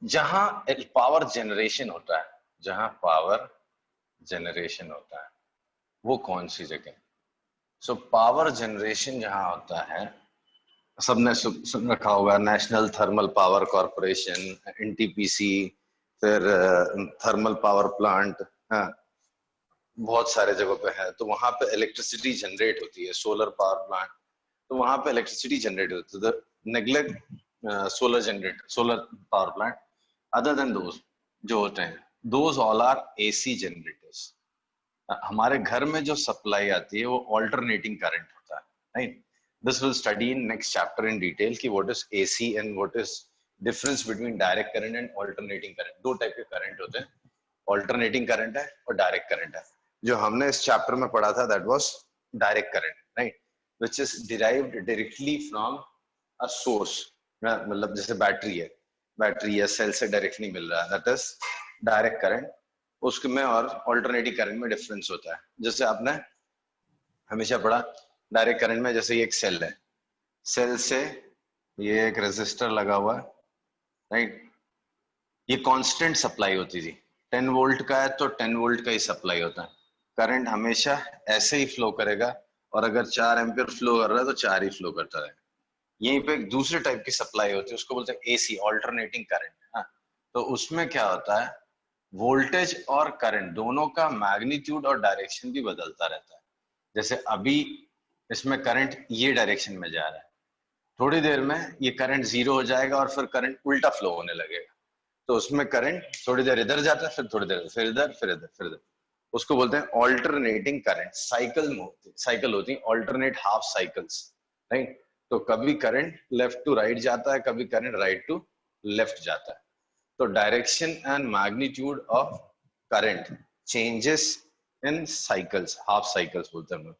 जहां power generation होता है, जहां पावर जनरेशन होता है वो कौन सी जगह? सो पावर जनरेशन जहां होता है, सबने सुन रखा होगा, national thermal power corporation, NTPC, फिर थर्मल पावर प्लांट, बहुत सारे जगहों पे है। तो वहां पे इलेक्ट्रिसिटी जनरेट होती है, सोलर पावर प्लांट, तो वहां पे इलेक्ट्रिसिटी जनरेट होती है। Neglect solar generator, solar power plant, other than those जो होते हैं, those all R AC generators. हमारे घर में जो सप्लाई आती है वो ऑल्टरनेटिंग करंट होता है, right? This will study in next chapter in detail कि what is AC and what is difference between direct current and alternating current. दो टाइप के करंट होते हैं, ऑल्टरनेटिंग करंट है और डायरेक्ट करंट है। जो हमने इस चैप्टर में पढ़ा था that was direct current, right, which is derived directly from a source. मतलब जैसे बैटरी है, बैटरी या सेल से डायरेक्टली मिल रहा है, दैट इज डायरेक्ट करंट। उसमें और ऑल्टरनेटिंग करंट में डिफरेंस होता है। जैसे आपने हमेशा पढ़ा डायरेक्ट करंट में, जैसे ये एक सेल है, सेल से ये एक रेजिस्टर लगा हुआ है, राइट, ये कांस्टेंट सप्लाई होती थी। 10 वोल्ट का है तो 10 वोल्ट का ही सप्लाई होता है। करंट हमेशा ऐसे ही फ्लो करेगा, और अगर 4 एम्पियर फ्लो कर रहा है तो 4 ही फ्लो करता रहेगा। यहीं पे एक दूसरे टाइप की सप्लाई होती है, उसको बोलते हैं एसी, ऑल्टरनेटिंग करंट। हाँ, तो उसमें क्या होता है, वोल्टेज और करंट दोनों का मैग्नीट्यूड और डायरेक्शन भी बदलता रहता है। जैसे अभी इसमें करंट ये डायरेक्शन में जा रहा है, थोड़ी देर में ये करंट जीरो हो जाएगा और फिर करंट उल्टा फ्लो होने लगेगा। तो उसमें करंट थोड़ी देर इधर जाता है, फिर थोड़ी देर फिर इधर, फिर इधर, फिर इधर। उसको बोलते हैं ऑल्टरनेटिंग करंट। साइकिल होती है, ऑल्टरनेट हाफ साइकिल्स, राइट? तो कभी करंट लेफ्ट टू राइट जाता है, कभी करंट राइट टू लेफ्ट जाता है। तो direction and magnitude of current changes in cycles, half cycles बोलते हैं।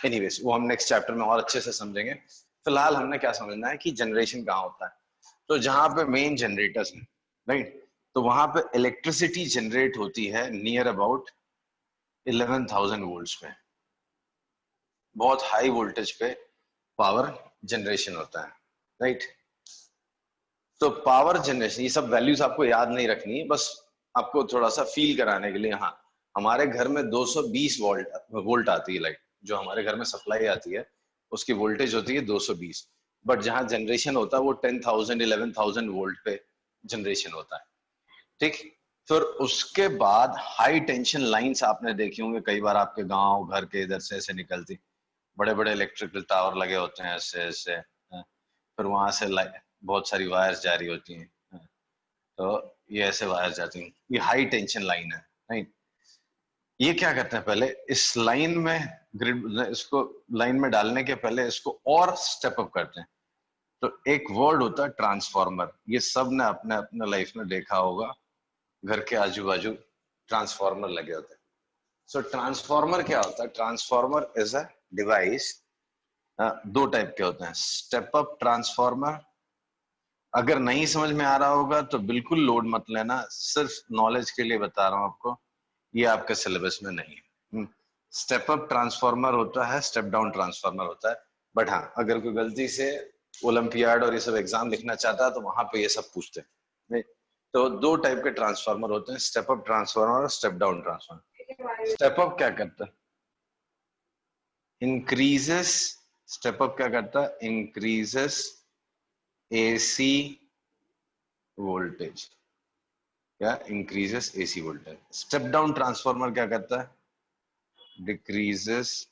एनीवेज, वो हम नेक्स्ट चैप्टर में और अच्छे से समझेंगे। फिलहाल हमने क्या समझना है कि जनरेशन कहाँ होता है। तो जहां पे मेन जनरेटर्स हैं, राइट, तो वहां पे इलेक्ट्रिसिटी जनरेट होती है नियर अबाउट 11,000 वोल्ट्स पे। बहुत हाई वोल्टेज पे पावर जनरेशन होता है, राइट। तो पावर जनरेशन, ये सब वैल्यूज आपको याद नहीं रखनी है, बस आपको थोड़ा सा फील कराने के लिए। हाँ, हमारे घर में 220 वोल्ट आती है लाइट, जो हमारे घर में सप्लाई आती है उसकी वोल्टेज होती है 220। बट जहां जनरेशन होता है वो 10,000 11,000 वोल्ट पे जनरेशन होता है, ठीक। फिर उसके बाद हाई टेंशन लाइंस आपने देखी होंगे कई बार, आपके गांव घर के इधर से ऐसे निकलती, बड़े बड़े इलेक्ट्रिकल टावर लगे होते हैं ऐसे ऐसे, फिर वहां से बहुत सारी वायर्स जारी होती हैं, तो ये ऐसे वायर्स जाती हैं, ये हाई टेंशन लाइन है, राइट। ये क्या करते हैं, पहले इस लाइन में ग्रिड, इसको लाइन में डालने के पहले इसको और स्टेप अप करते हैं। तो एक वर्ड होता है ट्रांसफार्मर, ये सब ने अपने अपने लाइफ में देखा होगा, घर के आजू बाजू ट्रांसफार्मर लगे होते हैं। सो ट्रांसफार्मर क्या होता है, ट्रांसफार्मर इज अ डिवाइस। दो टाइप के होते हैं, स्टेप अप ट्रांसफार्मर। अगर नहीं समझ में आ रहा होगा तो बिल्कुल लोड मत लेना, सिर्फ नॉलेज के लिए बता रहा हूं आपको, ये आपके सिलेबस में नहीं है। स्टेप अप ट्रांसफार्मर होता है, स्टेप डाउन ट्रांसफार्मर होता है। बट हाँ, अगर कोई गलती से ओलंपियाड और ये सब एग्जाम लिखना चाहता है तो वहां पे ये सब पूछते हैं। तो दो टाइप के ट्रांसफार्मर होते हैं, स्टेप अप ट्रांसफार्मर और step down transformer. Step up क्या करता है, इंक्रीजेस, स्टेप अप क्या करता है, इंक्रीजेस एसी वोल्टेज, क्या increases AC voltage. Step down transformer क्या करता है, decreases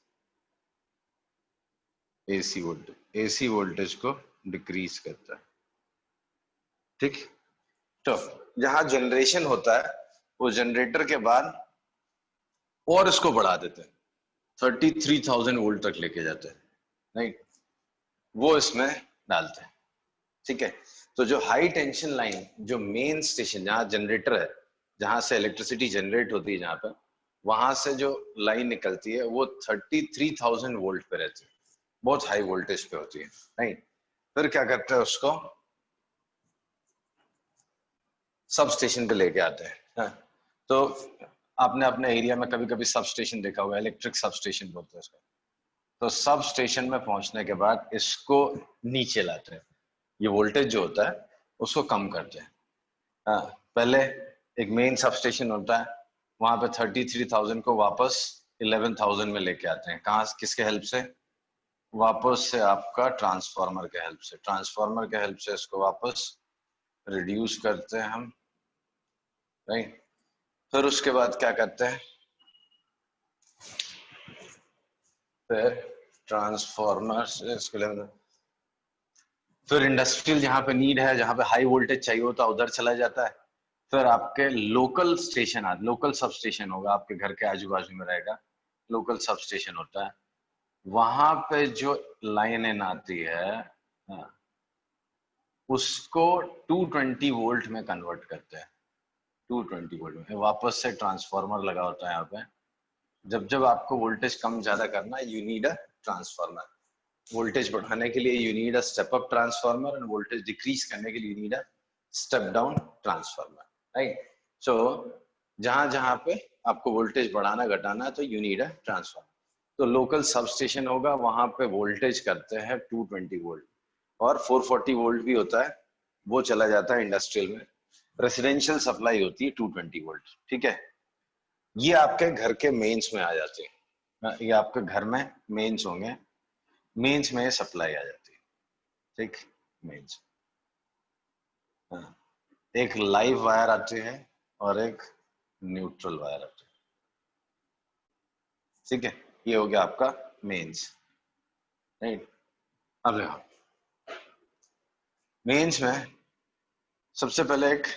AC voltage, AC voltage को डिक्रीज करता है, ठीक। तो जहां जनरेशन होता है वो जनरेटर के बाद और इसको बढ़ा देते हैं, 33,000 वोल्ट तक लेके जाते हैं, राइट, वो इसमें डालते हैं, ठीक है। तो जो हाई टेंशन लाइन, जो मेन स्टेशन जहां जनरेटर है, जहां से इलेक्ट्रिसिटी जनरेट होती है, जहां पर वहां से जो लाइन निकलती है वो 33,000 वोल्ट पे रहती है, बहुत हाई वोल्टेज पे होती है, राइट। फिर क्या करते हैं, उसको सब स्टेशन पे लेके आते हैं, हाँ। तो आपने अपने एरिया में कभी कभी सब स्टेशन देखा होगा, इलेक्ट्रिक सब स्टेशन बोलते हैं उसको। तो सब स्टेशन में पहुंचने के बाद इसको नीचे लाते हैं, ये वोल्टेज जो होता है उसको कम करते हैं, हाँ, पहले एक मेन सबस्टेशन होता है, वहां पे 33,000 को वापस 11,000 में लेके आते हैं। कहाँ, किसके हेल्प से? वापस से आपका ट्रांसफार्मर के हेल्प से। ट्रांसफार्मर के हेल्प से इसको वापस रिड्यूस करते हैं हम, राइट। फिर उसके बाद क्या करते हैं, फिर ट्रांसफार्मर से इसको फिर इंडस्ट्रियल जहां पे नीड है, जहां पे हाई वोल्टेज चाहिए होता है, उधर चला जाता है। फिर आपके local station, local substation होगा, आपके घर के आजू बाजू में रहेगा, लोकल सब स्टेशन होता है। वहां पे जो लाइनें आती है, हाँ, उसको 220 वोल्ट में कन्वर्ट करते हैं। 220 वोल्ट में वापस से ट्रांसफार्मर लगा होता है यहाँ पे। जब जब आपको वोल्टेज कम ज्यादा करना है, you need a transformer. Voltage बढ़ाने के लिए you need a step up transformer, and voltage decrease करने के लिए you need a step down transformer, right. So जहां जहां पे आपको वोल्टेज बढ़ाना घटाना है, तो यू नीड अ ट्रांसफार्मर। तो लोकल सब स्टेशन होगा, वहां पे वोल्टेज करते हैं 220 वोल्ट, और 440 वोल्ट भी होता है, वो चला जाता है इंडस्ट्रियल में। रेसिडेंशियल सप्लाई होती है 220 वोल्ट, ठीक है। ये आपके घर के मेंस में आ जाते हैं, ये आपके घर में मेंस होंगे, मेंस में सप्लाई आ जाती है, ठीक। मेंस, हाँ, एक लाइव वायर आते हैं और एक न्यूट्रल वायर आते हैं, ठीक है। ये हो गया आपका मेंस, राइट। अब देखो, मेंस में सबसे पहले एक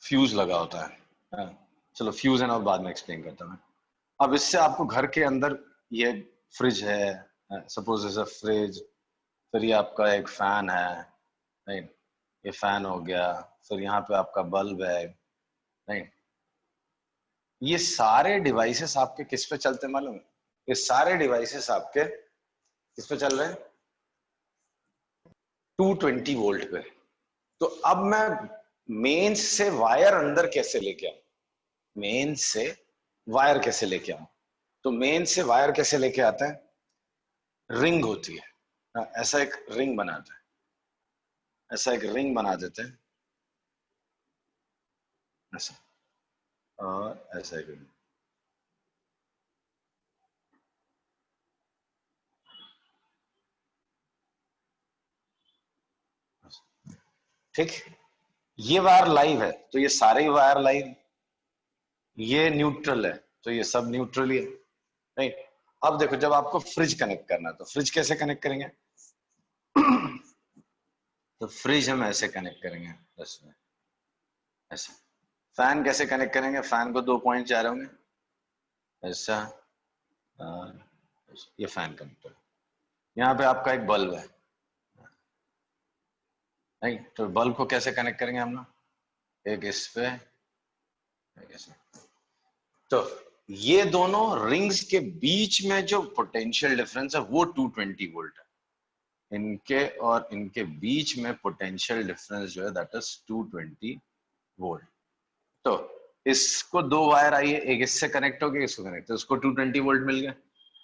फ्यूज लगा होता है, हाँ। चलो फ्यूज है ना, बाद में एक्सप्लेन करता हूँ मैं। अब इससे आपको घर के अंदर, ये फ्रिज है, सपोज इज अ फ्रिज, फिर ये आपका एक फैन है, राइट, ये फैन हो गया, फिर यहाँ पे आपका बल्ब है, राइट। ये सारे डिवाइसेस आपके किस पे चलते हैं मालूम है? ये सारे डिवाइसेस आपके किस पे चल रहे हैं? 220 वोल्ट पे। तो अब मैं मेंस से वायर अंदर कैसे लेके आऊं? मेंस से वायर कैसे लेके आऊं? तो मेंस से वायर कैसे लेके आते हैं? रिंग होती है, ऐसा एक रिंग बनाते हैं, ऐसा एक रिंग बना देते हैं, ऐसा, और ऐसा एक रिंग, ठीक। ये वायर लाइव है, तो ये सारे ही वायर लाइव। ये न्यूट्रल है, तो ये सब न्यूट्रल ही है, राइट। अब देखो, जब आपको फ्रिज कनेक्ट करना है, तो फ्रिज कैसे कनेक्ट करेंगे? तो फ्रिज हम ऐसे कनेक्ट करेंगे, बस में ऐसे। फैन कैसे कनेक्ट करेंगे? फैन को 2 पॉइंट जा रहे होंगे, ऐसा, और ये फैन कनेक्टर। यहाँ पे आपका एक बल्ब है, नहीं, तो बल्ब को कैसे कनेक्ट करेंगे हम लोग? एक इस पे, एक ऐसे। तो ये दोनों रिंग्स के बीच में जो पोटेंशियल डिफरेंस है, वो 220 वोल्ट है। इनके और इनके बीच में पोटेंशियल डिफरेंस जो है, दैट इज 220 वोल्ट। तो इसको दो वायर आई है, एक इससे कनेक्ट हो गया, इसको कनेक्ट, तो इसको 220 वोल्ट मिल गया,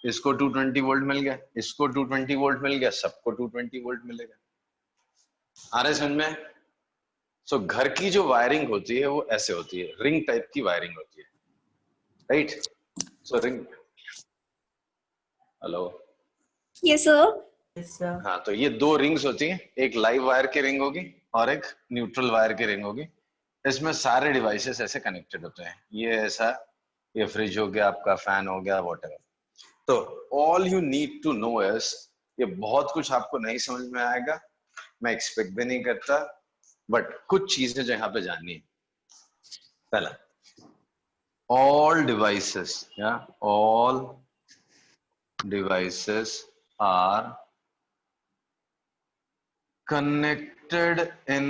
इसको 220 वोल्ट मिल गया, इसको 220 वोल्ट मिल गया, सबको 220 वोल्ट मिलेगा। आ रहे समझ में? सो घर की जो वायरिंग होती है, वो ऐसे होती है, रिंग टाइप की वायरिंग होती है, राइट। सो रिंग, हेलो, Yes, sir. हाँ, तो ये दो रिंग्स होती हैं, एक लाइव वायर की रिंग होगी और एक न्यूट्रल वायर की रिंग होगी। इसमें सारे डिवाइसेस ऐसे कनेक्टेड होते हैं, ये ऐसा, ये फ्रिज हो गया, आपका फैन हो गया, व्हाटएवर। तो all you need to know is, ये बहुत कुछ आपको नहीं समझ में आएगा, मैं एक्सपेक्ट भी नहीं करता, बट कुछ चीजें जो यहाँ पे जाननी है। पहला, all devices, yeah, all devices are connected in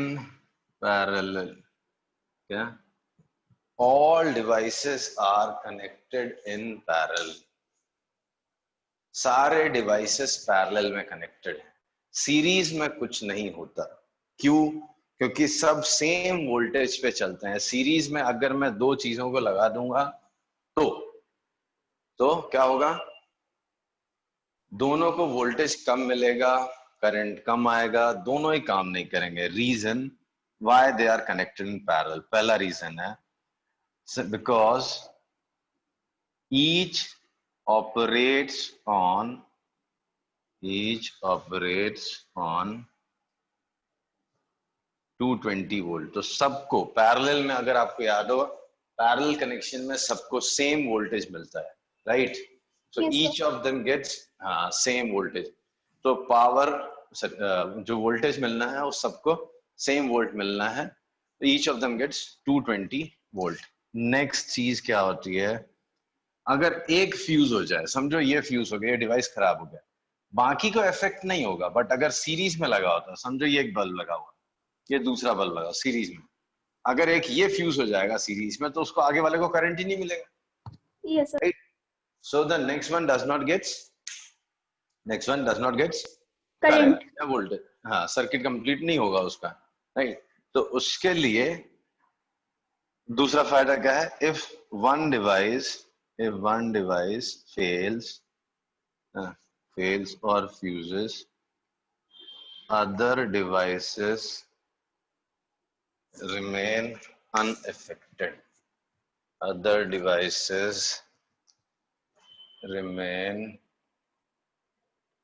parallel, yeah, all devices are connected in parallel। सारे डिवाइसेस पैरेलल में कनेक्टेड हैं, सीरीज में कुछ नहीं होता। क्यों? क्योंकि सब सेम वोल्टेज पे चलते हैं। सीरीज में अगर मैं दो चीजों को लगा दूंगा, तो क्या होगा? दोनों को वोल्टेज कम मिलेगा, करंट कम आएगा, दोनों ही काम नहीं करेंगे। Reason, Why they are connected in parallel? पहला रीजन है because each operates on 220 volt. तो सबको पैरेलल में, अगर आपको याद हो, पैरेलल कनेक्शन में सबको सेम वोल्टेज मिलता है, right? So Yes, each of them gets same voltage. तो पावर जो वोल्टेज मिलना है वो सबको सेम वोल्ट मिलना है, तो each of them gets 220 volt. Next चीज क्या होती है, अगर एक फ्यूज हो जाए, समझो ये फ्यूज हो गया, ये डिवाइस खराब हो गया, बाकी को इफेक्ट नहीं होगा, बट अगर सीरीज में लगा होता, समझो ये एक बल्ब लगा हुआ, ये दूसरा बल्ब लगा सीरीज में, अगर एक ये फ्यूज हो जाएगा सीरीज में, तो उसको आगे वाले को करंट ही नहीं मिलेगा, yes, sir. Right? So the next one does not gets Current. Current या वोल्टेज, हाँ, सर्किट कंप्लीट नहीं होगा उसका, राइट? तो उसके लिए दूसरा फायदा क्या है, if one device fails or fuses, other devices remain unaffected. Other devices remain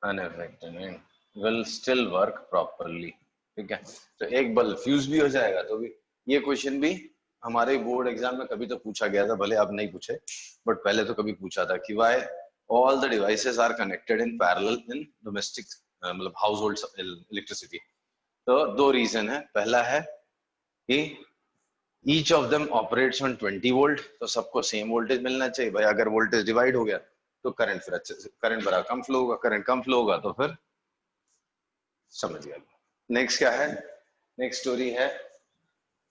unaffected and will still work properly. ठीक है? तो एक बल्ब फ्यूज भी हो जाएगा तो भी, ये क्वेश्चन भी हमारे बोर्ड एग्जाम में कभी तो पूछा गया था, भले आप नहीं पूछे, बट पहले तो कभी पूछा था कि why all the devices are connected in parallel in domestic, मतलब हाउस होल्ड इलेक्ट्रिसिटी। तो दो रीजन है, पहला है कि each of them operates on 20 volt, तो सबको सेम वोल्टेज मिलना चाहिए भाई। अगर वोल्टेज डिवाइड हो गया तो करंट फिर अच्छे से, करंट बड़ा कम फ्लो होगा, करंट कम फ्लो होगा तो फिर समझ गया। नेक्स्ट क्या है, नेक्स्ट स्टोरी है,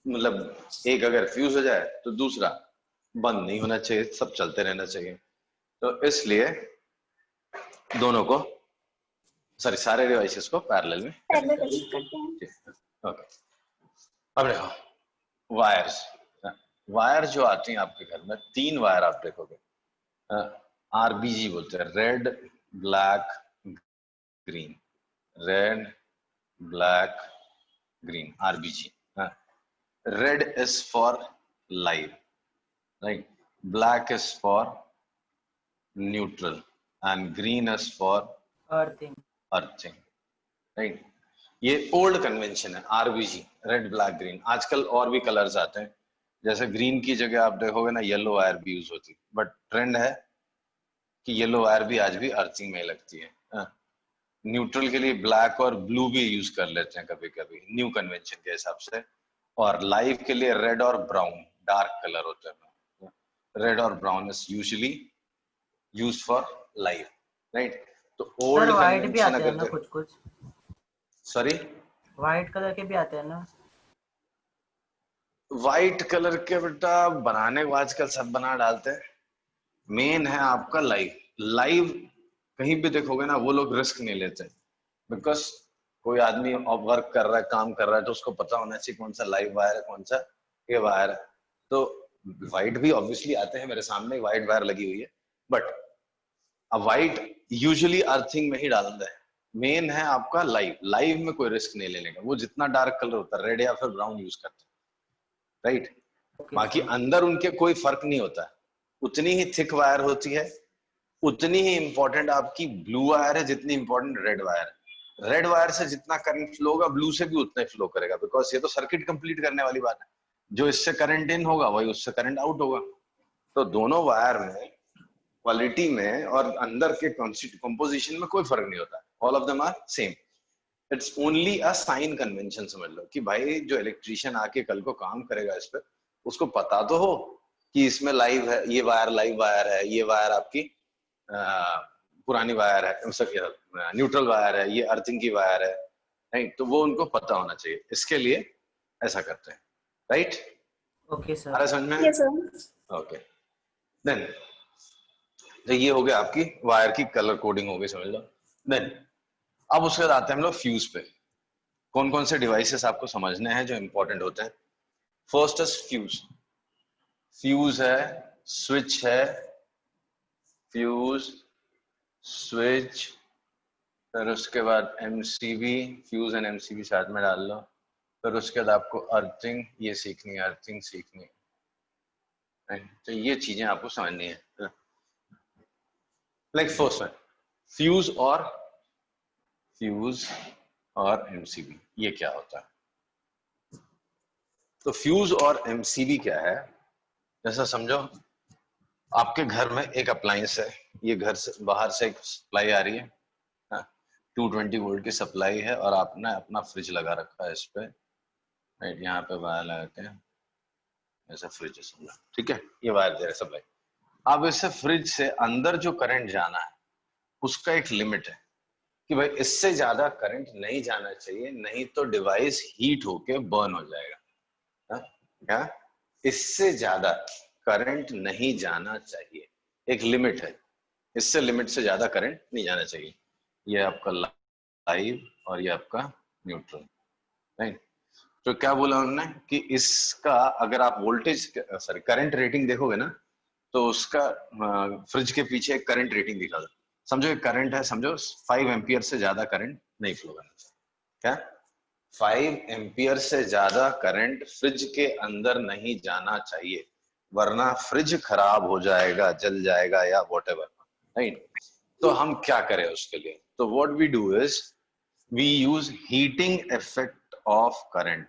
मतलब एक अगर फ्यूज हो जाए तो दूसरा बंद नहीं होना चाहिए, सब चलते रहना चाहिए। तो इसलिए दोनों को, सॉरी, सारे डिवाइसेस को पैरेलल में Parallel connect करते हैं. ओके। अब देखो वायर्स, वायर जो आती हैं आपके घर में, 3 वायर आप देखोगे, आरबीजी बोलते हैं, red black green, red black green, RBG. Red is for live, right? Black is for neutral and green is for earthing, right? ये ओल्ड कन्वेंशन है, आरबीजी, रेड ब्लैक ग्रीन। आजकल और भी कलर्स आते हैं, जैसे ग्रीन की जगह आप देखोगे ना येलो वायर भी यूज होती है, बट ट्रेंड है कि येलो वायर भी आज भी अर्थिंग में लगती है। न्यूट्रल के लिए ब्लैक और ब्लू भी यूज कर लेते हैं कभी कभी, न्यू कन्वेंशन के हिसाब से। और लाइव के लिए रेड और ब्राउन, डार्क कलर होते हैं, रेड और brown is usually use for live, right? तो सर ओल्ड व्हाइट भी कन्वेंशन आते हैं ना अगर, कुछ, सॉरी, व्हाइट कलर के भी आते हैं ना? व्हाइट कलर के बेटा बनाने को आजकल सब बना डालते हैं, मेन है आपका लाइव। लाइव कहीं भी देखोगे ना, वो लोग रिस्क नहीं लेते, बिकॉज कोई आदमी वर्क कर रहा है, काम कर रहा है, तो उसको पता होना चाहिए कौन सा लाइव वायर है, कौन सा ये वायर है। तो व्हाइट भी ऑब्वियसली आते हैं, मेरे सामने व्हाइट वायर लगी हुई है, बट अब व्हाइट यूजुअली अर्थिंग में ही डालता है। मेन है आपका लाइव, लाइव में कोई रिस्क नहीं लेने का, वो जितना डार्क कलर होता है, रेड या फिर ब्राउन यूज करते हैं, राइट? बाकी अंदर उनके कोई फर्क नहीं होता, उतनी ही थिक वायर होती है, उतनी ही इंपॉर्टेंट आपकी ब्लू वायर है जितनी इंपॉर्टेंट रेड वायर है। रेड वायर से जितना करंट फ्लो होगा, ब्लू से भी उतना ही फ्लो करेगा, बिकॉज ये तो सर्किट कंप्लीट करने वाली बात है, जो इससे करंट इन होगा वही उससे करंट आउट होगा। तो दोनों वायर में क्वालिटी में और अंदर के कंपोजिशन में कोई फर्क नहीं होता, all of them are same. It's only a sign convention, समझ लो कि भाई जो इलेक्ट्रिशियन आके कल को काम करेगा इस पर, उसको पता तो हो कि इसमें लाइव है, ये वायर लाइव वायर है, ये वायर आपकी पुरानी वायर है, न्यूट्रल वायर है, ये अर्थिंग की वायर है, नहीं? तो वो उनको पता होना चाहिए, इसके लिए ऐसा करते हैं, राइट? ओके सर, अरे समझ में? Yes, sir. ओके, देन तो ये हो गया आपकी वायर की कलर कोडिंग हो गई, समझ लो। देन अब उसके बाद आते हैं हम लोग फ्यूज पे। कौन कौन से डिवाइसेस आपको समझने हैं जो इंपॉर्टेंट होते हैं? First is fuse. फ्यूज है, स्विच है, फ्यूज, स्विच, फिर उसके बाद एमसीबी, फ्यूज एंड एमसीबी साथ में डाल लो, फिर उसके बाद आपको अर्थिंग ये सीखनी है, अर्थिंग सीखनी है, तो ये चीजें आपको समझनी है। लाइक फर्स्ट फ्यूज और एमसीबी, ये क्या होता है? तो फ्यूज और एमसीबी क्या है? जैसा समझो आपके घर में एक अप्लायंस है, ये घर से बाहर से एक सप्लाई आ रही है, 220 वोल्ट की सप्लाई है, और आपने अपना फ्रिज लगा रखा है इस पे, राइट, यहाँ पे वायर लगाते हैं, ऐसा फ्रिज है समझो, ठीक है, ये वायर दे रहे सप्लाई। अब इससे फ्रिज से अंदर जो करंट जाना है उसका एक लिमिट है कि भाई इससे ज्यादा करंट नहीं जाना चाहिए, नहीं तो डिवाइस हीट होके बर्न हो जाएगा। क्या? इससे ज्यादा करंट नहीं जाना चाहिए, एक लिमिट है, इससे लिमिट से ज्यादा करंट नहीं जाना चाहिए। ये आपका लाइव और ये आपका न्यूट्रल, राइट। तो क्या बोला उन्होंने कि इसका अगर आप वोल्टेज सॉरी करंट रेटिंग देखोगे ना, तो उसका फ्रिज के पीछे एक करंट रेटिंग दिखा दो। समझो एक करंट है, समझो 5 एम्पियर से ज्यादा करंट नहीं फ्लो करना चाहिए। क्या? 5 एम्पियर से ज्यादा करंट फ्रिज के अंदर नहीं जाना चाहिए, वरना फ्रिज खराब हो जाएगा, जल जाएगा या व्हाटएवर, राइट। तो हम क्या करें उसके लिए? तो what we do is we use heating effect of current,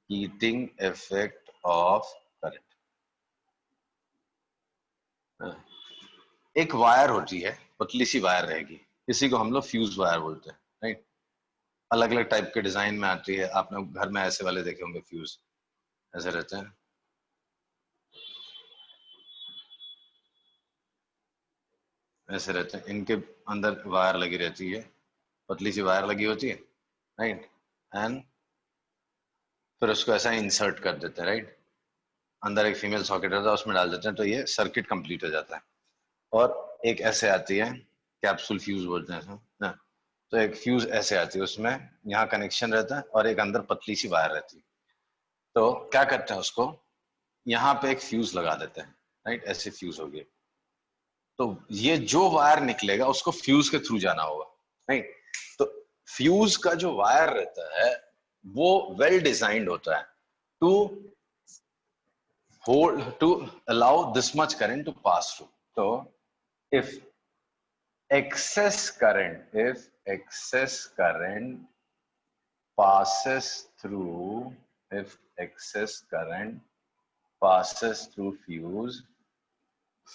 heating effect of current. एक वायर होती है, पतली सी वायर रहेगी, इसी को हम लोग फ्यूज वायर बोलते हैं, राइट। अलग अलग टाइप के डिजाइन में आती है, आपने घर में ऐसे वाले देखे होंगे फ्यूज, ऐसे रहते हैं, ऐसे रहते हैं, इनके अंदर वायर लगी रहती है, पतली सी वायर लगी होती है, राइट, एंड फिर उसको ऐसा इंसर्ट कर देते हैं, राइट, अंदर एक फीमेल सॉकेट रहता है, उसमें डाल देते हैं, तो ये सर्किट कंप्लीट हो जाता है। और एक ऐसे आती है, कैप्सूल फ्यूज बोलते हैं ना, तो एक फ्यूज ऐसे आती है, उसमें यहाँ कनेक्शन रहता है और एक अंदर पतली सी वायर रहती है। तो क्या करते हैं, उसको यहाँ पे एक फ्यूज लगा देते हैं, राइट, ऐसे फ्यूज हो गए। तो ये जो वायर निकलेगा उसको फ्यूज के थ्रू जाना होगा, राइट। तो फ्यूज का जो वायर रहता है वो वेल डिजाइंड होता है to hold to allow this much current to pass through. So if excess current passes through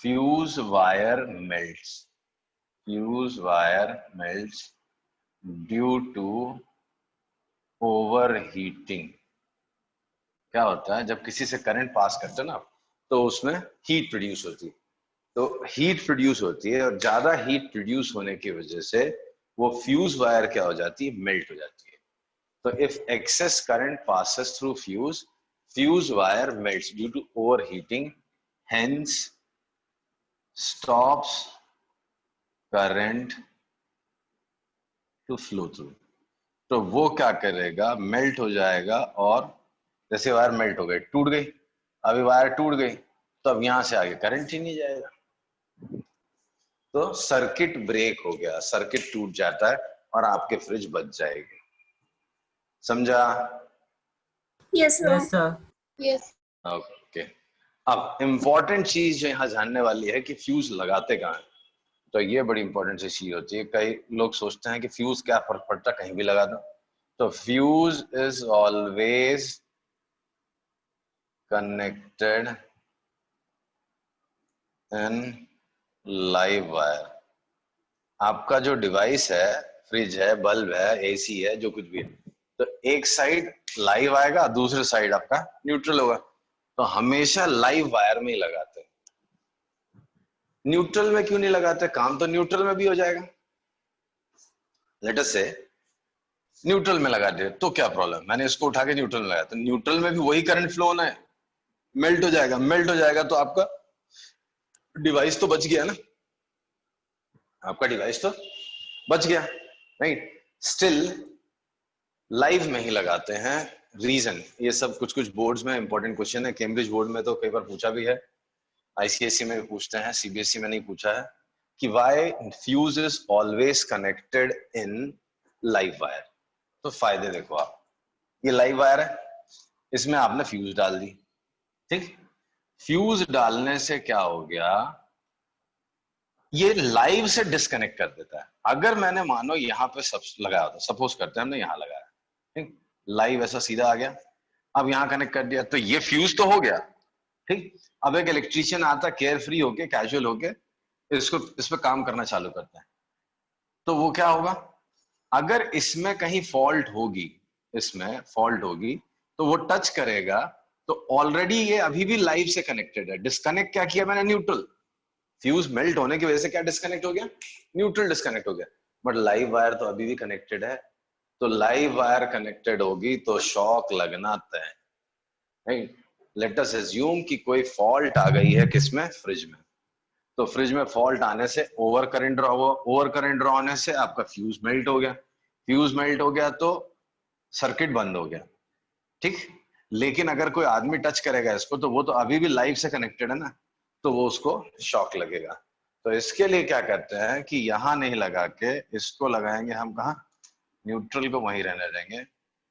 fuse wire melts due to overheating. क्या होता है, जब किसी से करंट पास करते हैं ना, तो उसमें हीट प्रोड्यूस होती है, तो हीट प्रोड्यूस होती है, और ज्यादा हीट प्रोड्यूस होने की वजह से वो फ्यूज वायर क्या हो जाती है, मेल्ट हो जाती है। तो if excess current passes through fuse wire melts due to overheating, hence stops current to flow through. तो वो क्या करेगा, मेल्ट हो जाएगा, और जैसे वायर मेल्ट हो गई, टूट गई, अभी वायर टूट गई, तो अब यहां से आगे करंट ही नहीं जाएगा, तो सर्किट ब्रेक हो गया, सर्किट टूट जाता है और आपके फ्रिज बच जाएगी। समझा? Yes, sir. Yes sir. Yes. Okay. अब इंपॉर्टेंट चीज जो यहाँ जानने वाली है कि फ्यूज लगाते कहाँ हैं, तो ये बड़ी इंपॉर्टेंट सी चीज होती है। कई लोग सोचते हैं कि फ्यूज क्या फर्क पड़ता है, कहीं भी लगा दो। तो fuse is always connected in live wire। आपका जो डिवाइस है, फ्रिज है, बल्ब है, एसी है, जो कुछ भी है, तो एक साइड लाइव आएगा, दूसरे साइड आपका न्यूट्रल होगा, तो हमेशा लाइव वायर में ही लगाते हैं। न्यूट्रल में क्यों नहीं लगाते? काम तो न्यूट्रल में भी हो जाएगा। लेट अस से न्यूट्रल में लगा दिया तो क्या प्रॉब्लम, मैंने इसको उठा के न्यूट्रल में लगाया, तो न्यूट्रल में भी वही करंट फ्लो होना है, मेल्ट हो जाएगा, तो आपका डिवाइस तो बच गया ना, आपका डिवाइस तो बच गया, राइट। स्टिल लाइव में ही लगाते हैं। रीजन, ये सब कुछ कुछ बोर्ड्स में इंपॉर्टेंट क्वेश्चन है, कैम्ब्रिज बोर्ड में तो कई बार पूछा भी है, आईसीएसई में भी पूछते हैं, सीबीएसई में नहीं पूछा है, कि why fuse is always connected in live wire. तो फायदे देखो आप, ये लाइव वायर है, इसमें आपने फ्यूज डाल दी, ठीक। फ्यूज डालने से क्या हो गया, ये लाइव से डिस्कनेक्ट कर देता है। अगर मैंने मानो यहां पे सब लगाया होता, सपोज करते हैं हमने यहां लगाया, ठीक, लाइव ऐसा सीधा आ गया, अब यहां कनेक्ट कर दिया तो ये फ्यूज तो हो गया, ठीक। अब एक इलेक्ट्रीशियन आता है केयर फ्री होके, कैजुअल होके, इसको इस पे काम करना चालू करता है, तो वो क्या होगा, अगर इसमें कहीं फॉल्ट होगी, इसमें फॉल्ट होगी तो वो टच करेगा, तो ऑलरेडी ये अभी भी लाइव से कनेक्टेड है। डिस्कनेक्ट क्या किया मैंने, न्यूट्रल। फ्यूज मेल्ट होने की वजह से क्या डिस्कनेक्ट हो गया, न्यूट्रल डिस्कनेक्ट हो गया, बट लाइव वायर तो अभी भी कनेक्टेड है। तो लाइव वायर कनेक्टेड होगी तो शॉक लगना तय है। लेट अस अज्यूम कि कोई फॉल्ट आ गई है किसमें, फ्रिज में। तो फ्रिज में फॉल्ट आने से ओवर करंट ड्रॉ हुआ, ओवर करंट ड्रॉ होने से आपका फ्यूज मेल्ट हो गया, फ्यूज मेल्ट हो गया तो सर्किट बंद हो गया, ठीक। लेकिन अगर कोई आदमी टच करेगा इसको तो वो तो अभी भी लाइव से कनेक्टेड है ना, तो वो उसको शॉक लगेगा। तो इसके लिए क्या करते हैं कि यहां नहीं लगा के इसको लगाएंगे हम कहा, न्यूट्रल को वहीं रहने देंगे,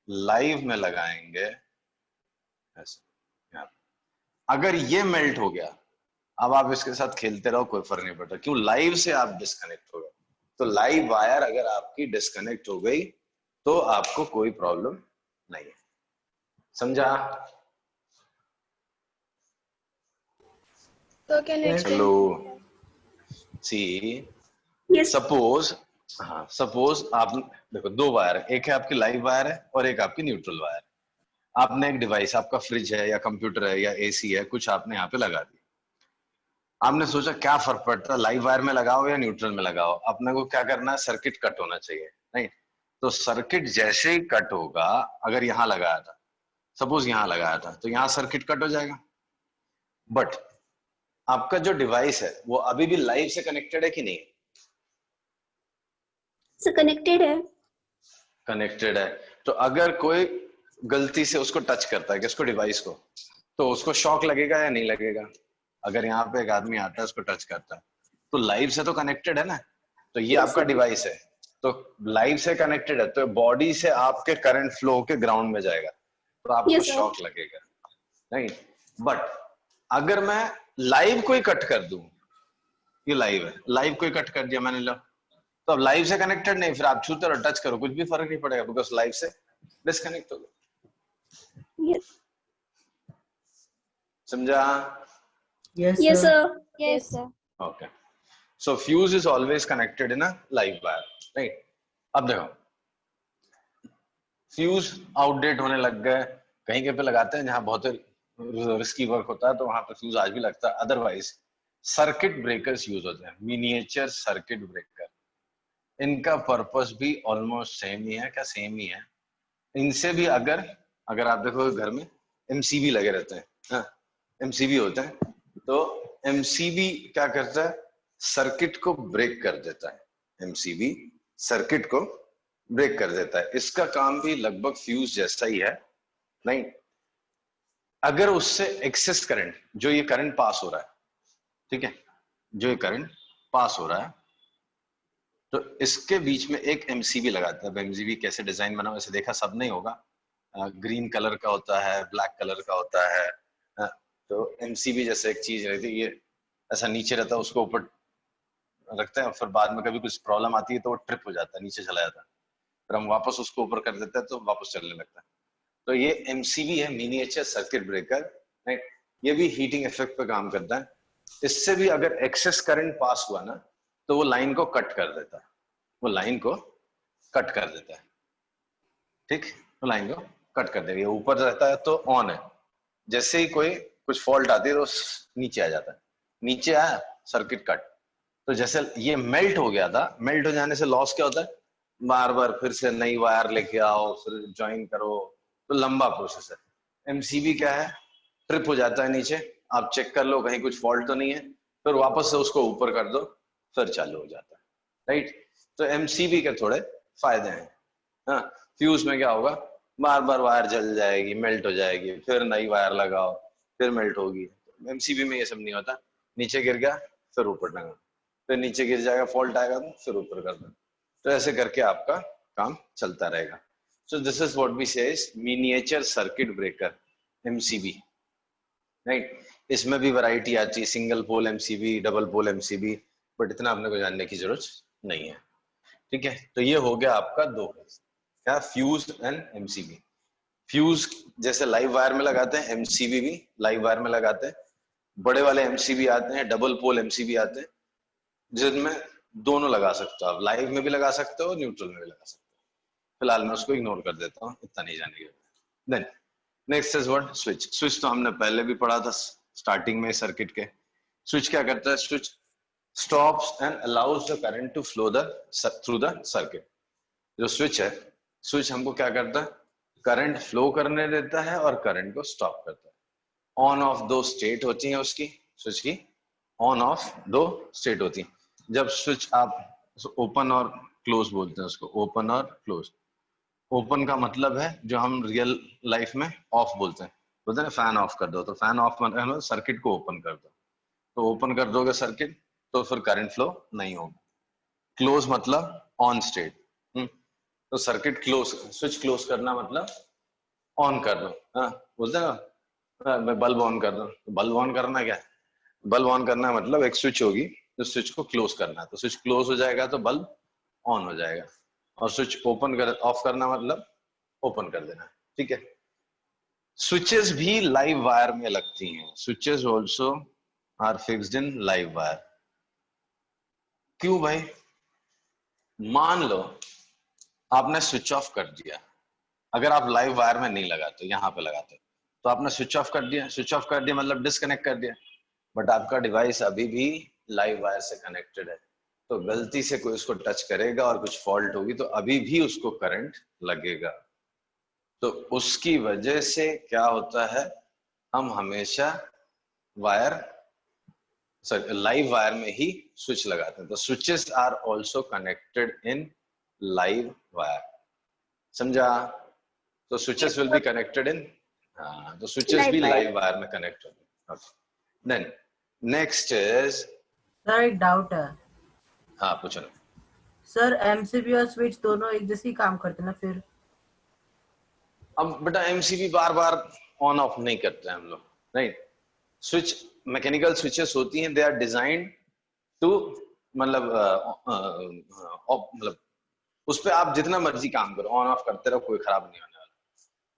लाइव में लगाएंगे ऐसे। अगर ये मेल्ट हो गया, अब आप इसके साथ खेलते रहो, कोई फर्क नहीं पड़ता, क्यों, लाइव से आप डिस्कनेक्ट हो गए। तो लाइव वायर अगर आपकी डिस्कनेक्ट हो गई तो आपको कोई प्रॉब्लम नहीं है, समझा। So can you Yes. explain? Hello, see Yes. Suppose, हाँ सपोज आप देखो, दो वायर है, एक है आपकी लाइव वायर है और एक आपकी न्यूट्रल वायर। आपने एक डिवाइस, आपका फ्रिज है या कंप्यूटर है या एसी है, कुछ आपने यहाँ पे लगा दिया। आपने सोचा क्या फर्क पड़ता है, लाइव वायर में लगाओ या न्यूट्रल में लगाओ, अपने को क्या करना है, सर्किट कट होना चाहिए, नहीं। तो सर्किट जैसे ही कट होगा, अगर यहां लगाया था, सपोज यहां लगाया था, तो यहां सर्किट कट हो जाएगा। बट आपका जो डिवाइस है वो अभी भी लाइव से कनेक्टेड है कि नहीं, So connected है। कनेक्टेड है। तो अगर कोई गलती से उसको टच करता है, किसको, डिवाइस को, तो उसको शॉक लगेगा या नहीं लगेगा। अगर यहाँ पे एक आदमी आता है उसको टच करता है, तो लाइव से तो कनेक्टेड है ना, तो ये Yes, आपका sir. डिवाइस है, तो लाइव से कनेक्टेड है, तो बॉडी से आपके करंट फ्लो होके ग्राउंड में जाएगा, तो आपको Yes, sir. शॉक लगेगा, नहीं। बट अगर मैं लाइव कोई कट कर दूं, ये लाइव है, लाइव कोई कट कर दिया मैंने, लो, तो अब लाइव से कनेक्टेड नहीं, फिर आप छूते रहो, टच करो, कुछ भी फर्क नहीं पड़ेगा, बिकॉज लाइव से डिस्कनेक्ट हो गया, Yes. समझा। Yes, Yes, sir. sir. Yes, sir. Okay, so fuse is always connected in a live wire, right. अब देखो, फ्यूज आउटडेट होने लग गए, कहीं कहीं पे लगाते हैं जहां बहुत रिस्की वर्क होता है, तो वहां पे फ्यूज आज भी लगता है। अदरवाइज सर्किट ब्रेकर्स यूज होते हैं, मिनिएचर सर्किट ब्रेकर। इनका पर्पस भी ऑलमोस्ट सेम ही है, क्या सेम ही है। इनसे भी अगर अगर आप देखो घर में एमसीबी लगे रहते हैं, हाँ, एमसीबी होते हैं, तो एमसीबी क्या करता है, सर्किट को ब्रेक कर देता है। एमसीबी सर्किट को ब्रेक कर देता है, इसका काम भी लगभग फ्यूज जैसा ही है, नहीं। अगर उससे एक्सेस करंट, जो ये करंट पास हो रहा है, ठीक है, जो ये करंट पास हो रहा है, तो इसके बीच में एक एमसीबी लगाता है। एमसीबी कैसे डिजाइन बना, वैसे देखा सब नहीं होगा, ग्रीन कलर का होता है, ब्लैक कलर का होता है, तो एमसीबी जैसे एक चीज रहती है, ये ऐसा नीचे रहता है, उसको ऊपर रखते हैं, फिर बाद में कभी कुछ प्रॉब्लम आती है तो वो ट्रिप हो जाता है, नीचे चला जाता है, फिर हम वापस उसको ऊपर कर देते हैं तो वापस चलने लगता है। तो ये एमसीबी है, मिनिएचर सर्किट ब्रेकर, राइट। ये भी हीटिंग इफेक्ट पे काम करता है। इससे भी अगर एक्सेस करंट पास हुआ ना, तो वो लाइन को कट कर देता है, वो लाइन को कट कर देता है, ठीक, वो लाइन को कट कर देगा। ऊपर रहता है तो ऑन है, जैसे ही कोई कुछ फॉल्ट आती है तो नीचे आ जाता है, नीचे आया सर्किट कट। तो जैसे ये मेल्ट हो गया था, मेल्ट हो जाने से लॉस क्या होता है, बार बार फिर से नई वायर लेके आओ, फिर ज्वाइन करो, तो लंबा प्रोसेस है। एमसीबी क्या है, ट्रिप हो जाता है नीचे, आप चेक कर लो कहीं कुछ फॉल्ट तो नहीं है, फिर वापस से उसको ऊपर कर दो, फिर चालू हो जाता है, राइट। तो एमसीबी के थोड़े फायदे हैं। हाँ, फ्यूज में क्या होगा, बार बार वायर जल जाएगी, मेल्ट हो जाएगी, फिर नई वायर लगाओ, फिर मेल्ट होगी। एमसीबी में ये सब नहीं होता, नीचे गिर गया फिर ऊपर टंगा, फिर नीचे गिर जाएगा, फॉल्ट आएगा तो फिर ऊपर कर दो, तो ऐसे करके आपका काम चलता रहेगा। So this is what we say is miniature circuit breaker, MCB, right? इसमें भी वैरायटी आती है, single pole MCB, double pole MCB, but इतना आपने को जानने की जरूरत नहीं है, ठीक है? तो ये हो गया आपका दो, क्या, फ्यूज एंड एमसीबी। फ्यूज जैसे लाइव वायर में लगाते हैं, एमसीबी भी लाइव वायर में लगाते हैं। बड़े वाले एमसीबी आते हैं, डबल पोल एमसीबी आते हैं, जिनमें दोनों लगा सकते हो आप, लाइव में भी लगा सकते हो, न्यूट्रल में भी लगा सकते हो। फिलहाल मैं उसको इग्नोर कर देता हूँ, इतना नहीं जाने के। Then next is what, switch. Switch तो हमने पहले भी पढ़ा था स्टार्टिंग में सर्किट के। स्विच क्या करता है? Switch stops and allows the current to flow through the circuit. जो स्विच है, स्विच हमको क्या करता है? करंट फ्लो करने देता है और करंट को स्टॉप करता है। ऑन ऑफ दो स्टेट होती हैं उसकी, स्विच की ऑन ऑफ दो स्टेट होती हैं। जब स्विच आप ओपन और क्लोज बोलते हैं उसको, ओपन और क्लोज। ओपन का मतलब है जो हम रियल लाइफ में ऑफ बोलते हैं ना, फैन ऑफ कर दो, तो फैन ऑफ मतलब सर्किट को ओपन कर दो। तो ओपन कर दोगे सर्किट तो फिर करंट फ्लो नहीं होगा। क्लोज मतलब ऑन स्टेट। तो सर्किट क्लोज, स्विच क्लोज करना मतलब ऑन कर दो, हाँ बोलते हैं ना, मैं बल्ब ऑन कर दो। तो बल्ब ऑन करना क्या है? बल्ब ऑन करना मतलब एक स्विच होगी, तो स्विच को क्लोज करना है, तो स्विच क्लोज हो जाएगा तो बल्ब ऑन हो जाएगा। और स्विच ओपन कर, ऑफ करना मतलब ओपन कर देना, ठीक है? स्विचेस भी लाइव वायर में लगती हैं। Switches also are fixed in live wire. क्यों भाई? मान लो आपने स्विच ऑफ कर दिया, अगर आप लाइव वायर में नहीं लगाते, यहाँ पे लगाते, तो आपने स्विच ऑफ कर दिया। स्विच ऑफ कर दिया मतलब डिस्कनेक्ट कर दिया, बट आपका डिवाइस अभी भी लाइव वायर से कनेक्टेड है। तो गलती से कोई उसको टच करेगा और कुछ फॉल्ट होगी तो अभी भी उसको करंट लगेगा। तो उसकी वजह से क्या होता है, हम हमेशा वायर, लाइव वायर में ही स्विच लगाते हैं। तो switches are also connected in live wire, समझा? तो switches will be connected in, हाँ, तो स्विचेस भी Live wire. लाइव वायर में कनेक्ट होंगे। देन नेक्स्ट इज, सर एक डाउट है हाँ पूछो ना। सर, एमसीबी और स्विच दोनों एक जैसे ही काम करते हैं ना फिर? अब बेटा MCB bar bar on off नहीं करते हैं हम लोग, नहीं। स्विच मैकेनिकल स्विचेस होती हैं, दे आर डिजाइंड टू, मतलब मतलब उस पर आप जितना मर्जी काम करो, ऑन ऑफ करते रहो, कोई खराब नहीं होने वाला।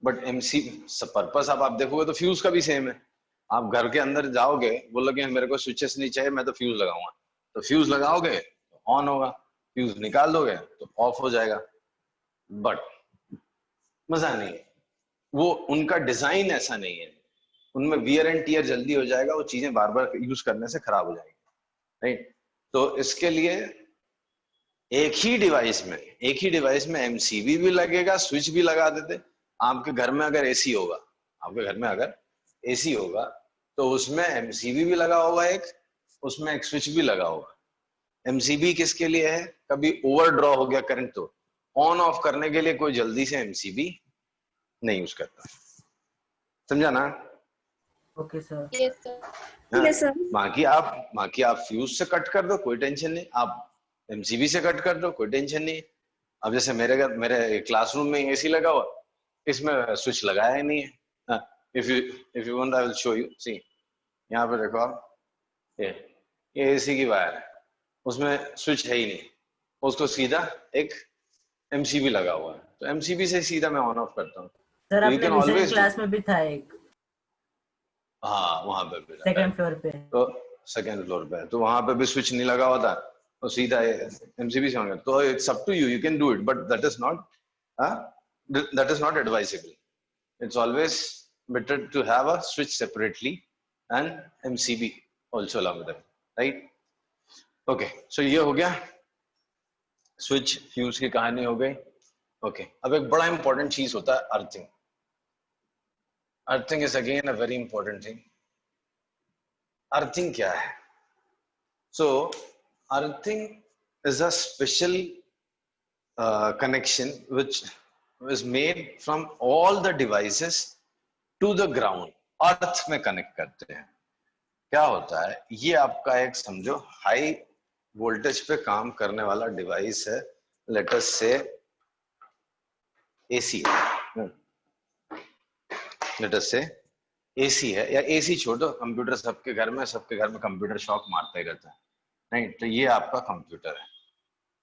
बट एमसी पर्पस आप देखोगे तो फ्यूज का भी सेम है। आप घर के अंदर जाओगे, बोलोगे मेरे को स्विचेस नहीं चाहिए, मैं तो फ्यूज लगाऊंगा, तो फ्यूज लगाओगे तो ऑन होगा, फ्यूज निकाल दोगे तो ऑफ हो जाएगा। बट मजा नहीं है, वो उनका डिजाइन ऐसा नहीं है, उनमें वियर एंड टियर जल्दी हो जाएगा, वो चीजें बार बार यूज करने से खराब हो जाएगी, राइट? तो इसके लिए एक ही डिवाइस में एमसीबी भी लगेगा, स्विच भी लगा देते। आपके घर में अगर एसी होगा, आपके घर में अगर एसी होगा तो उसमें एमसीबी भी लगा होगा एक, उसमें एक स्विच भी लगा होगा। एमसीबी किसके लिए है? कभी ओवर ड्रॉ हो गया करंट तो ऑन ऑफ करने के लिए कोई जल्दी से एमसीबी नहीं यूज करता, समझा ना? Okay sir. Yes, sir. हाँ, Yes, sir. बाकी आप फ्यूज से कट कर दो, कोई टेंशन नहीं। आप एमसीबी से कट कर दो, कोई टेंशन नहीं। अब जैसे मेरे क्लासरूम में एसी लगा हुआ, इसमें स्विच लगाया ही नहीं है। If you want I will show you, see यहाँ पे देखो आप, ये एसी की वायर है, उसमें स्विच है ही नहीं, उसको सीधा एक एमसीबी लगा हुआ है, तो एमसीबी से सीधा मैं ऑन ऑफ करता हूँ। सर तो यू अपने कैन विजन ऑलवेज, क्लास में भी था एक, हाँ वहां पे भी सेकंड फ्लोर पे। तो सेकंड फ्लोर पे, तो वहां पे भी स्विच नहीं लगा हुआ था, तो सीधा एमसीबी से ऑन। तो it's up to you, you can do it, but that is not advisable. It's always better to have a switch separately and MCB also along with it, right? Okay, so ये हो गया switch fuse की कहानी हो गई। Okay, अब एक बड़ा इंपॉर्टेंट चीज होता है earthing. Earthing is again a very important thing. Earthing क्या है? So earthing is a special connection which is made from all the devices to the ground, अर्थ में कनेक्ट करते हैं। क्या होता है, ये आपका एक समझो हाई वोल्टेज पे काम करने वाला डिवाइस है, लेट अस से एसी है, लेट अस से एसी है, या एसी छोड़ो, कंप्यूटर सबके घर में, सबके घर में कंप्यूटर शॉक मारता ही रहता है, नहीं? तो ये आपका कंप्यूटर है,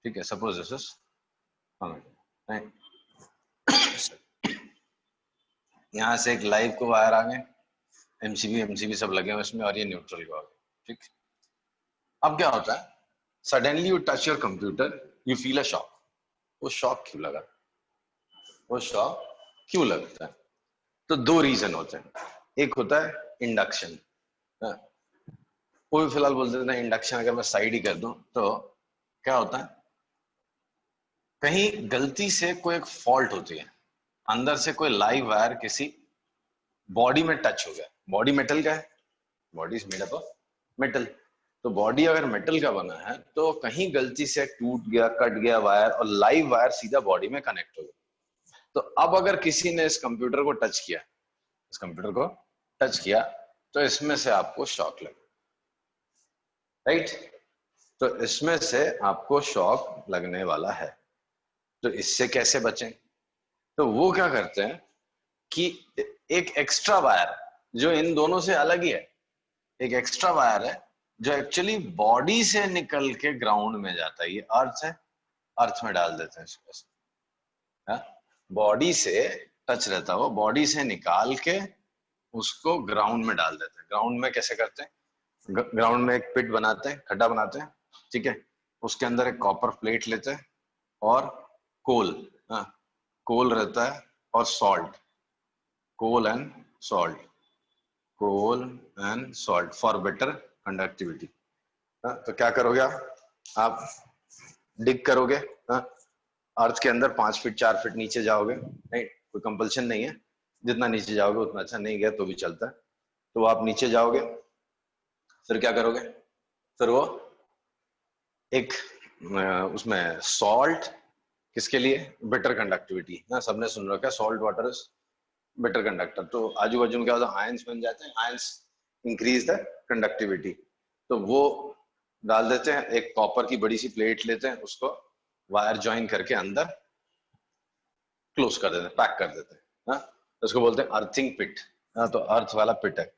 ठीक है। सपोज दिस इज नहीं, यहाँ से एक लाइव को वायर आ गए, एमसीबी सब लगे हुए इसमें, और ये न्यूट्रल को आ गए, ठीक। अब क्या होता है, suddenly you touch your computer, you feel a shock. वो शॉक क्यों लगा, वो शॉक क्यों लगता है? तो दो रीजन होते हैं। एक होता है इंडक्शन, कोई फिलहाल बोल देते हैं इंडक्शन अगर मैं साइड ही कर दूं तो क्या होता है, कहीं गलती से कोई एक फॉल्ट होती है, अंदर से कोई लाइव वायर किसी बॉडी में टच हो गया। बॉडी मेटल का है, body is made up of metal, तो बॉडी अगर मेटल का बना है तो कहीं गलती से टूट गया, कट गया वायर, और लाइव वायर सीधा बॉडी में कनेक्ट हो गया। तो अब अगर किसी ने इस कंप्यूटर को टच किया, इस कंप्यूटर को टच किया, तो इसमें से आपको शॉक लगे, राइट? तो इसमें से आपको शॉक लगने वाला है। तो इससे कैसे बचें? तो वो क्या करते हैं कि एक एक्स्ट्रा वायर जो इन दोनों से अलग ही है, एक एक्स्ट्रा वायर है जो एक्चुअली बॉडी से निकल के ग्राउंड में जाता है। ये अर्थ है, अर्थ में डाल देते हैं इसको, बॉडी से टच रहता है, वो बॉडी से निकाल के उसको ग्राउंड में डाल देते हैं। ग्राउंड में कैसे करते हैं, ग्राउंड में एक पिट बनाते हैं, खड्डा बनाते हैं, ठीक है। उसके अंदर एक कॉपर प्लेट लेते हैं और कोल, कोल रहता है, और salt, coal and salt, coal and salt for better conductivity. तो क्या करोगे आप डिग करोगे, अर्थ के अंदर 5 फीट 4 फीट नीचे जाओगे, नहीं कोई कंपल्शन नहीं है, जितना नीचे जाओगे उतना अच्छा, नहीं गया तो भी चलता है। तो आप नीचे जाओगे, फिर क्या करोगे, फिर वो एक उसमें सॉल्ट, किसके लिए, बेटर कंडक्टिविटी, ना सबने सुन रखा है salt water is better conductor. तो आजू बाजू में क्या होता है, आयंस बन जाते हैं, आयंस इंक्रीज द कंडक्टिविटी। तो वो डाल देते हैं, एक कॉपर की बड़ी सी प्लेट लेते हैं, उसको वायर ज्वाइन करके अंदर क्लोज कर देते हैं, पैक कर देते हैं, तो उसको बोलते हैं अर्थिंग पिट। तो अर्थ वाला पिट है,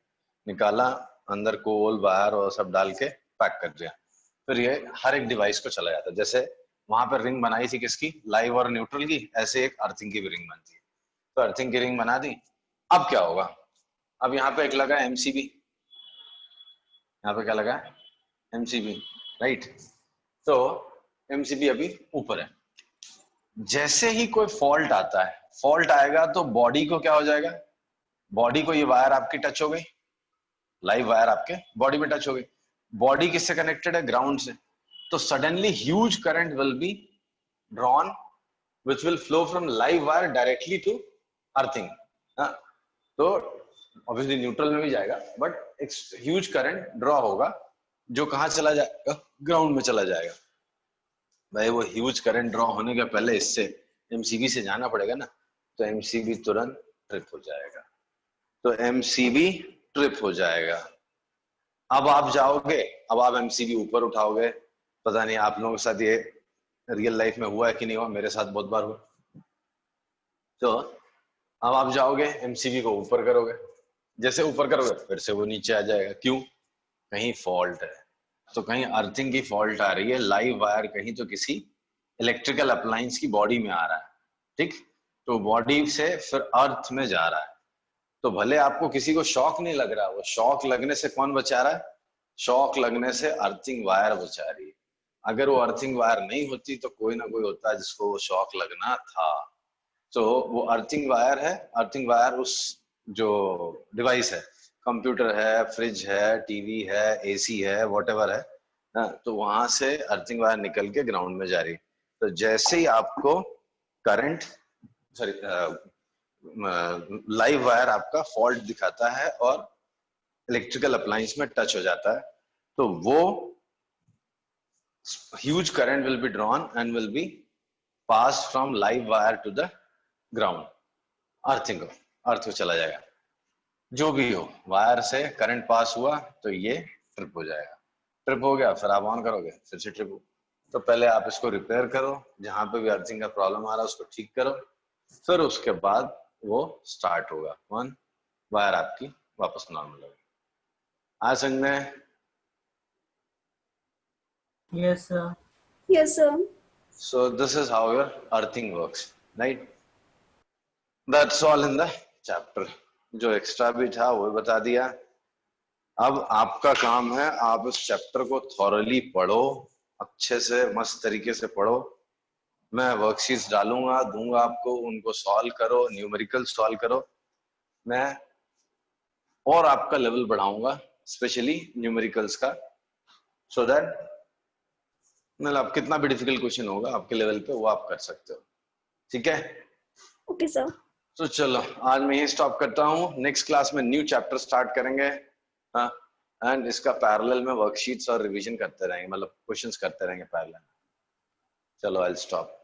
निकाला, अंदर कोल वायर और सब डाल के पैक कर दिया, फिर ये हर एक डिवाइस को चला जाता है। जैसे वहां पर रिंग बनाई थी किसकी, लाइव और न्यूट्रल की, ऐसे एक अर्थिंग की भी रिंग बनती है। तो अर्थिंग की रिंग बना दी। अब क्या होगा, अब यहाँ पे एक लगा एमसीबी, यहाँ पे क्या लगा, एमसीबी, राइट? तो एमसीबी अभी ऊपर है, जैसे ही कोई फॉल्ट आता है, फॉल्ट आएगा तो बॉडी को क्या हो जाएगा, बॉडी को ये वायर आपकी टच हो गई, लाइव वायर आपके बॉडी में टच हो गई। बॉडी किससे कनेक्टेड है, ग्राउंड से। तो suddenly huge current will be drawn which will flow from live wire directly to earthing। तो ऑब्वियसली न्यूट्रल में भी जाएगा, बट एक ह्यूज करंट ड्रॉ होगा जो कहाँ चला जाएगा, ग्राउंड में चला जाएगा। भाई वो ह्यूज करंट ड्रॉ होने के पहले इससे एमसीबी से जाना पड़ेगा ना, तो एमसीबी तुरंत ट्रिप हो जाएगा, तो एमसीबी ट्रिप हो जाएगा। अब आप जाओगे, अब आप एमसीबी ऊपर उठाओगे, पता नहीं आप लोगों के साथ ये रियल लाइफ में हुआ है कि नहीं हुआ, मेरे साथ बहुत बार हुआ। तो अब आप जाओगे एमसीबी को ऊपर करोगे, जैसे ऊपर करोगे फिर से वो नीचे आ जाएगा। क्यों, कहीं फॉल्ट है, तो कहीं अर्थिंग की फॉल्ट आ रही है, लाइव वायर कहीं तो किसी इलेक्ट्रिकल अप्लायंस की बॉडी में आ रहा है, ठीक, तो बॉडी से फिर अर्थ में जा रहा है। तो भले आपको किसी को शॉक नहीं लग रहा, वो शॉक लगने से कौन बचा रहा है, शॉक लगने से अर्थिंग वायर बचा रही है। अगर वो अर्थिंग वायर नहीं होती तो कोई ना कोई होता जिसको वो शॉक लगना था। तो वो अर्थिंग वायर है, अर्थिंग वायर उस जो डिवाइस है, कंप्यूटर है, फ्रिज है, टीवी है, एसी है, व्हाटएवर है, तो वहां से अर्थिंग वायर निकल के ग्राउंड में जा रही। तो जैसे ही आपको करंट, सॉरी, लाइव वायर आपका फॉल्ट दिखाता है और इलेक्ट्रिकल अप्लायंस में टच हो जाता है, तो वो huge current will be drawn and will be passed from live wire to the ground, earthing को, अर्थ को चला जाएगा। जो भी हो, वायर से करंट पास हुआ तो ये ट्रिप हो जाएगा। ट्रिप हो गया, फिर आप ऑन करोगे, फिर से ट्रिप हो। तो पहले आप इसको रिपेयर करो, जहां पे भी अर्थिंग का प्रॉब्लम आ रहा है उसको ठीक करो, फिर उसके बाद वो स्टार्ट होगा, वन वायर आपकी वापस नॉर्मल होगी। आज समझ में? Yes, sir. Yes, sir. So this is how your earthing works, right? That's all in the chapter. जो एक्स्ट्रा भी था वो बता दिया। अब आपका काम है आप इस चैप्टर को थॉरली पढ़ो, अच्छे से मस्त तरीके से पढ़ो। मैं वर्कशीट्स डालूंगा, दूंगा आपको, उनको सॉल्व करो, न्यूमेरिकल सॉल्व करो। मैं और आपका लेवल बढ़ाऊंगा, स्पेशली न्यूमेरिकल्स का, सो दैट मतलब कितना भी डिफिकल्ट क्वेश्चन होगा आपके लेवल पे वो आप कर सकते हो। ठीक है? Okay, sir. तो चलो आज मैं यही स्टॉप करता हूँ। नेक्स्ट क्लास में न्यू चैप्टर स्टार्ट करेंगे। हाँ, एंड इसका पैरेलल में वर्कशीट्स और रिवीजन करते रहेंगे, मतलब क्वेश्चंस करते रहेंगे पैरेलल। चलो आई विल स्टॉप।